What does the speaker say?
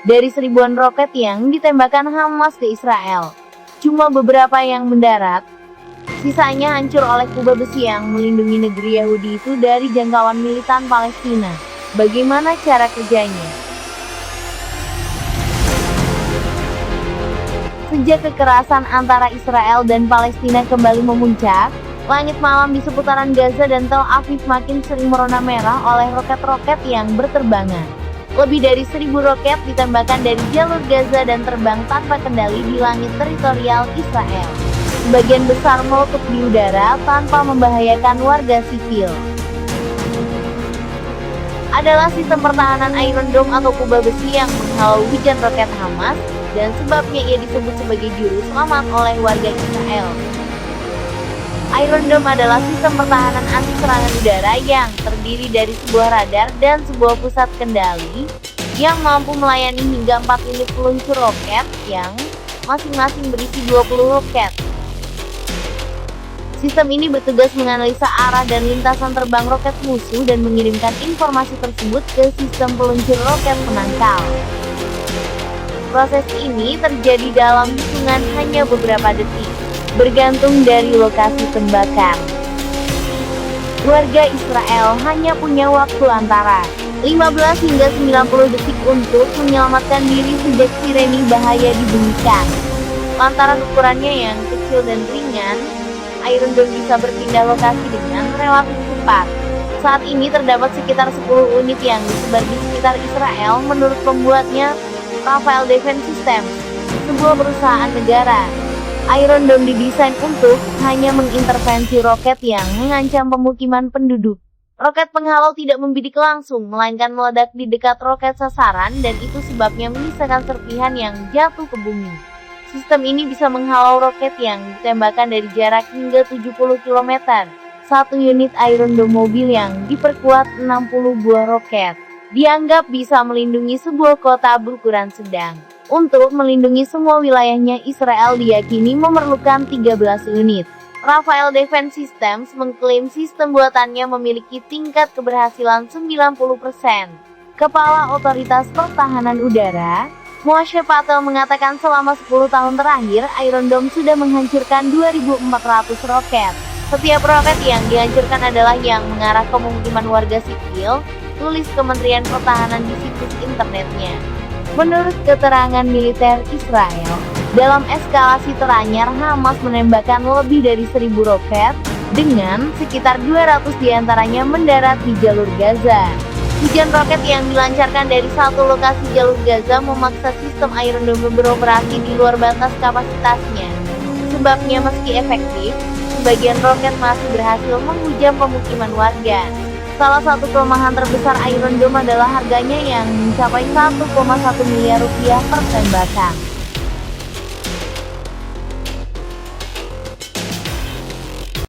dari seribuan roket yang ditembakkan Hamas ke Israel. Cuma beberapa yang mendarat, sisanya hancur oleh kubah besi yang melindungi negeri Yahudi itu dari jangkauan militan Palestina. Bagaimana cara kerjanya? Sejak kekerasan antara Israel dan Palestina kembali memuncak, langit malam di seputaran Gaza dan Tel Aviv makin sering merona merah oleh roket-roket yang berterbangan. Lebih dari 1.000 roket ditembakkan dari jalur Gaza dan terbang tanpa kendali di langit teritorial Israel. Sebagian besar meletup di udara tanpa membahayakan warga sipil. Adalah sistem pertahanan Iron Dome atau kubah besi yang menghalau hujan roket Hamas, dan sebabnya ia disebut sebagai juru selamat oleh warga Israel. Iron Dome adalah sistem pertahanan anti serangan udara yang terdiri dari sebuah radar dan sebuah pusat kendali yang mampu melayani hingga 4 unit peluncur roket yang masing-masing berisi 20 roket. Sistem ini bertugas menganalisa arah dan lintasan terbang roket musuh dan mengirimkan informasi tersebut ke sistem peluncur roket penangkal. Proses ini terjadi dalam hitungan hanya beberapa detik, bergantung dari lokasi tembakan. Warga Israel hanya punya waktu antara 15 hingga 90 detik untuk menyelamatkan diri sejak sireni bahaya dibunyikan. Lantaran ukurannya yang kecil dan ringan, Iron Dome bisa berpindah lokasi dengan relatif cepat. Saat ini terdapat sekitar 10 unit yang disebar di sekitar Israel menurut pembuatnya, Rafael Defense Systems, sebuah perusahaan negara. Iron Dome didesain untuk hanya mengintervensi roket yang mengancam pemukiman penduduk. Roket penghalau tidak membidik langsung, melainkan meledak di dekat roket sasaran dan itu sebabnya menyisakan serpihan yang jatuh ke bumi. Sistem ini bisa menghalau roket yang ditembakkan dari jarak hingga 70 km. Satu unit Iron Dome mobil yang diperkuat 60 buah roket dianggap bisa melindungi sebuah kota berukuran sedang. Untuk melindungi semua wilayahnya, Israel diyakini memerlukan 13 unit. Rafael Defense Systems mengklaim sistem buatannya memiliki tingkat keberhasilan 90%. Kepala Otoritas Pertahanan Udara, Moshe Patel mengatakan selama 10 tahun terakhir, Iron Dome sudah menghancurkan 2.400 roket. Setiap roket yang dihancurkan adalah yang mengarah ke pemukiman warga sipil, tulis Kementerian Pertahanan di situs internetnya. Menurut keterangan militer Israel, dalam eskalasi teranyar Hamas menembakkan lebih dari 1.000 roket, dengan sekitar 200 diantaranya mendarat di jalur Gaza. Hujan roket yang dilancarkan dari satu lokasi jalur Gaza memaksa sistem Iron Dome beroperasi di luar batas kapasitasnya. Sebabnya meski efektif, sebagian roket masih berhasil menghujam pemukiman warga. Salah satu kelemahan terbesar Iron Dome adalah harganya yang mencapai 1,1 miliar rupiah per tembakan.